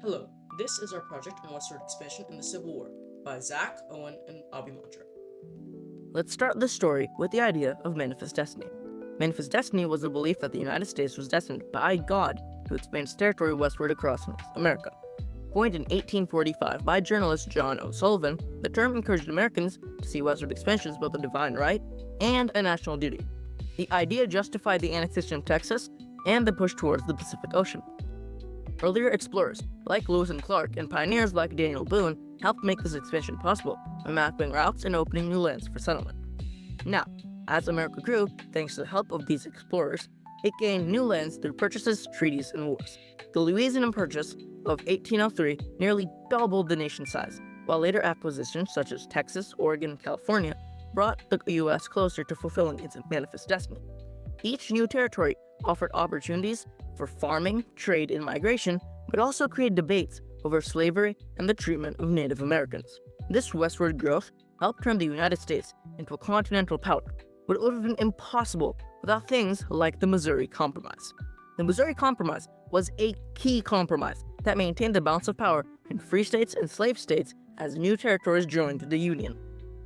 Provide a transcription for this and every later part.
Hello, this is our project on Westward expansion in the Civil War by Zach, Owen, and Avi Mantra. Let's start this story with the idea of manifest destiny. Manifest destiny was the belief that the United States was destined by God to expand its territory westward across North America. Coined in 1845 by journalist John O'Sullivan, the term encouraged Americans to see westward expansion as both a divine right and a national duty. The idea justified the annexation of Texas and the push towards the Pacific Ocean. Earlier explorers, like Lewis and Clark, and pioneers like Daniel Boone, helped make this expansion possible by mapping routes and opening new lands for settlement. Now, as America grew, thanks to the help of these explorers, it gained new lands through purchases, treaties, and wars. The Louisiana Purchase of 1803 nearly doubled the nation's size, while later acquisitions such as Texas, Oregon, and California brought the U.S. closer to fulfilling its manifest destiny. Each new territory offered opportunities for farming, trade, and migration, but also created debates over slavery and the treatment of Native Americans. This westward growth helped turn the United States into a continental power, but it would have been impossible without things like the Missouri Compromise. The Missouri Compromise was a key compromise that maintained the balance of power in free states and slave states as new territories joined the Union.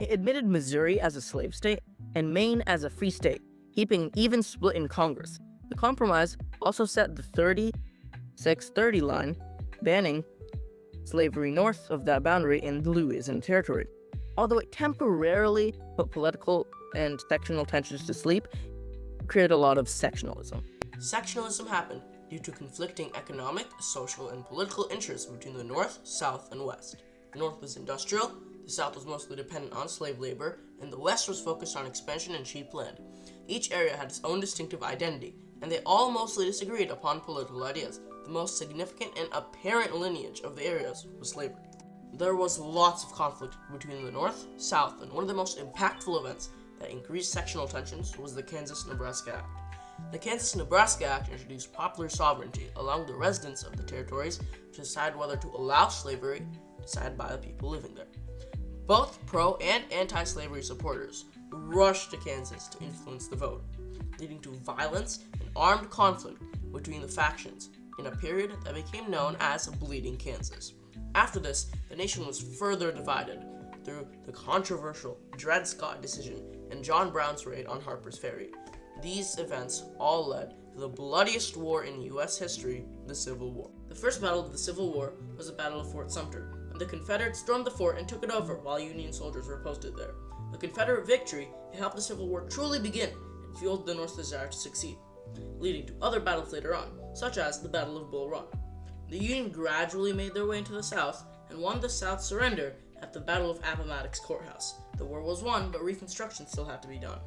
It admitted Missouri as a slave state and Maine as a free state, keeping an even split in Congress. The compromise also set the 3630 line, banning slavery north of that boundary in the Louisiana Territory. Although it temporarily put political and sectional tensions to sleep, it created a lot of sectionalism. Sectionalism happened due to conflicting economic, social, and political interests between the North, South, and West. The North was industrial, the South was mostly dependent on slave labor, and the West was focused on expansion and cheap land. Each area had its own distinctive identity, and they all mostly disagreed upon political ideas. The most significant and apparent lineage of the areas was slavery. There was lots of conflict between the North, South, and one of the most impactful events that increased sectional tensions was the Kansas-Nebraska Act. The Kansas-Nebraska Act introduced popular sovereignty, allowing the residents of the territories to decide whether to allow slavery, decided by the people living there. Both pro- and anti-slavery supporters rushed to Kansas to influence the vote, leading to violence and armed conflict between the factions in a period that became known as Bleeding Kansas. After this, the nation was further divided through the controversial Dred Scott decision and John Brown's raid on Harper's Ferry. These events all led to the bloodiest war in U.S. history, the Civil War. The first battle of the Civil War was the Battle of Fort Sumter, and the Confederates stormed the fort and took it over while Union soldiers were posted there. The Confederate victory helped the Civil War truly begin and fueled the North's desire to succeed, leading to other battles later on, such as the Battle of Bull Run. The Union gradually made their way into the South and won the South's surrender at the Battle of Appomattox Courthouse. The war was won, but Reconstruction still had to be done.